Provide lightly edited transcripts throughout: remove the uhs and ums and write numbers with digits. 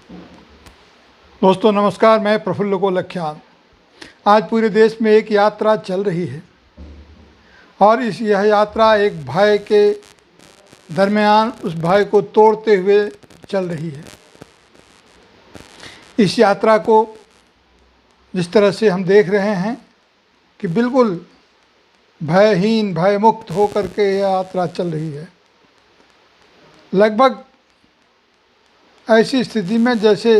दोस्तों नमस्कार, मैं प्रफुल्ल गोलख्याल। आज पूरे देश में एक यात्रा चल रही है और यह यात्रा एक भय के दरमियान उस भय को तोड़ते हुए चल रही है। इस यात्रा को जिस तरह से हम देख रहे हैं कि बिल्कुल भयहीन, भयमुक्त होकर के यह यात्रा चल रही है। लगभग ऐसी स्थिति में जैसे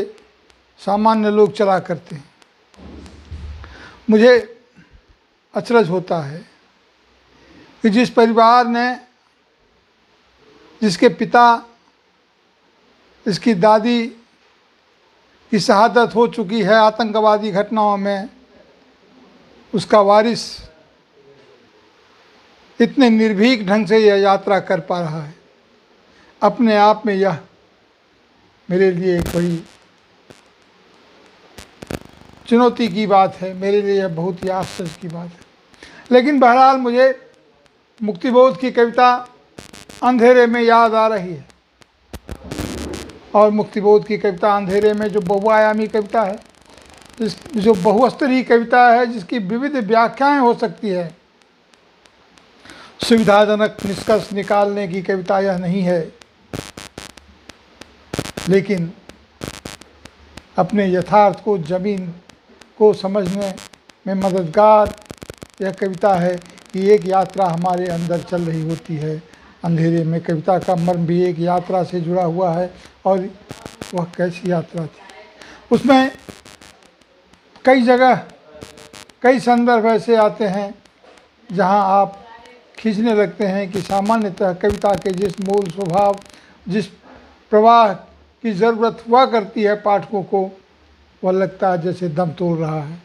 सामान्य लोग चला करते हैं। मुझे अचरज होता है कि जिस परिवार ने, जिसके पिता, इसकी दादी की शहादत हो चुकी है आतंकवादी घटनाओं में, उसका वारिस इतने निर्भीक ढंग से यह यात्रा कर पा रहा है, अपने आप में यह मेरे लिए एक बड़ी चुनौती की बात है। मेरे लिए यह बहुत ही आश्चर्य की बात है। लेकिन बहरहाल मुझे मुक्तिबोध की कविता अंधेरे में याद आ रही है। और मुक्तिबोध की कविता अंधेरे में जो बहुआयामी कविता है, जो बहुस्तरीय कविता है, जिसकी विविध व्याख्याएं हो सकती है, सुविधाजनक निष्कर्ष निकालने की कविता यह नहीं है, लेकिन अपने यथार्थ को, जमीन को समझने में मददगार यह कविता है कि एक यात्रा हमारे अंदर चल रही होती है अंधेरे में। कविता का मर्म भी एक यात्रा से जुड़ा हुआ है। और वह कैसी यात्रा थी, उसमें कई जगह, कई संदर्भ ऐसे आते हैं जहां आप खींचने लगते हैं कि सामान्यतः कविता के जिस मूल स्वभाव, जिस प्रवाह की ज़रूरत हुआ करती है पाठकों को, वह लगता है जैसे दम तोड़ रहा है।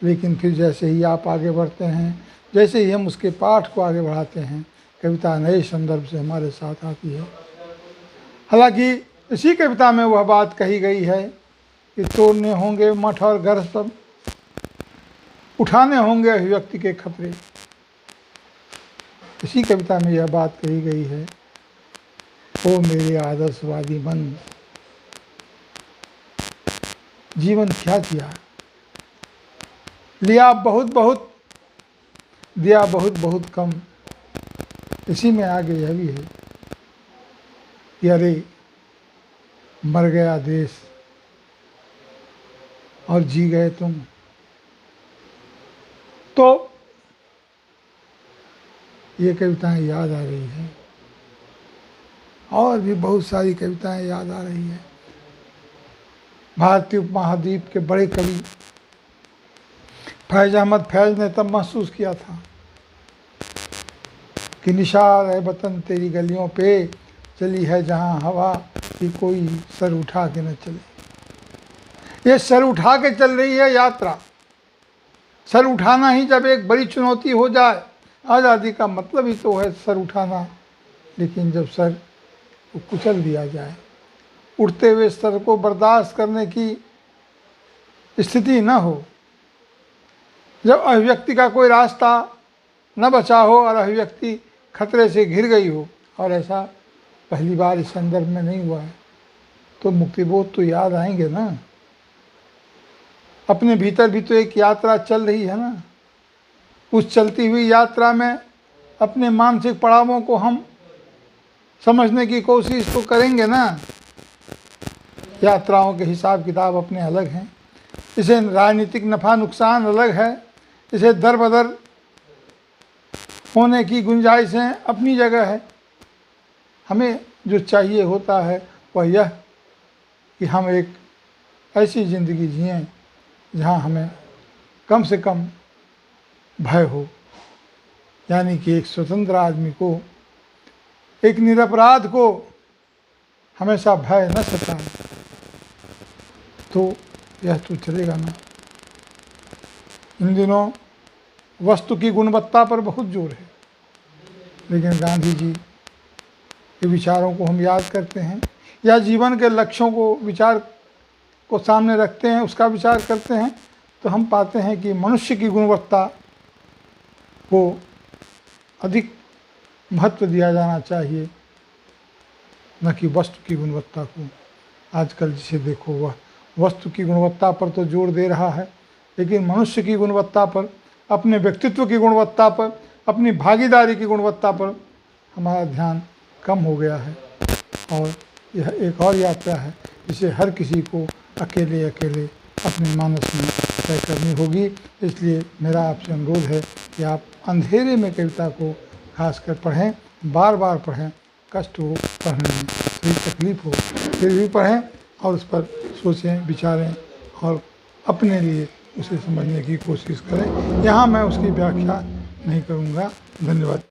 लेकिन फिर जैसे ही आप आगे बढ़ते हैं, जैसे ही हम उसके पाठ को आगे बढ़ाते हैं, कविता नए संदर्भ से हमारे साथ आती है। हालांकि इसी कविता में वह बात कही गई है कि तोड़ने होंगे मठ और घर सब, उठाने होंगे अभिव्यक्ति के खतरे। इसी कविता में यह बात कही गई है, ओ मेरे आदर्शवादी मन, जीवन क्या किया, लिया बहुत बहुत, दिया बहुत बहुत कम। इसी में आगे यह भी है कि अरे मर गया देश और जी गए तुम। तो ये कविताएं याद आ रही हैं और भी बहुत सारी कविताएं याद आ रही हैं। भारतीय उपमहाद्वीप के बड़े कवि फैज़ अहमद फैज़ ने तब महसूस किया था कि निशार है वतन तेरी गलियों पे, चली है जहां हवा कि कोई सर उठा के न चले। ये सर उठा के चल रही है यात्रा। सर उठाना ही जब एक बड़ी चुनौती हो जाए, आज़ादी का मतलब ही तो है सर उठाना। लेकिन जब सर को कुचल दिया जाए, उठते हुए सर को बर्दाश्त करने की स्थिति न हो, जब अभिव्यक्ति का कोई रास्ता न बचा हो और अभिव्यक्ति खतरे से घिर गई हो, और ऐसा पहली बार इस संदर्भ में नहीं हुआ है, तो मुक्तिबोध तो याद आएंगे ना। अपने भीतर भी तो एक यात्रा चल रही है ना। उस चलती हुई यात्रा में अपने मानसिक पड़ावों को हम समझने की कोशिश तो करेंगे ना। यात्राओं के हिसाब किताब अपने अलग हैं, इसे राजनीतिक नफ़ा नुकसान अलग है, इसे दर बदर होने की गुंजाइशें अपनी जगह है। हमें जो चाहिए होता है वह यह कि हम एक ऐसी ज़िंदगी जिएं जहां हमें कम से कम भय हो, यानी कि एक स्वतंत्र आदमी को, एक निरपराध को हमेशा भय न सताए, तो यह तो चलेगा ना। इन दिनों वस्तु की गुणवत्ता पर बहुत जोर है, लेकिन गांधी जी के विचारों को हम याद करते हैं या जीवन के लक्ष्यों को, विचार को सामने रखते हैं, उसका विचार करते हैं, तो हम पाते हैं कि मनुष्य की गुणवत्ता को अधिक महत्व दिया जाना चाहिए, न कि वस्तु की गुणवत्ता को। आजकल जिसे देखो वह वस्तु की गुणवत्ता पर तो जोर दे रहा है, लेकिन मनुष्य की गुणवत्ता पर, अपने व्यक्तित्व की गुणवत्ता पर, अपनी भागीदारी की गुणवत्ता पर हमारा ध्यान कम हो गया है। और यह एक और यात्रा है जिसे हर किसी को अकेले अकेले अपने मानस में तय करनी होगी। इसलिए मेरा आपसे अनुरोध है कि आप अंधेरे में कविता को खासकर पढ़ें, बार बार पढ़ें, कष्ट हो पढ़ने में, थोड़ी तकलीफ हो, फिर भी पढ़ें और उस पर सोचें, विचारें और अपने लिए उसे समझने की कोशिश करें। यहाँ मैं उसकी व्याख्या नहीं करूँगा। धन्यवाद।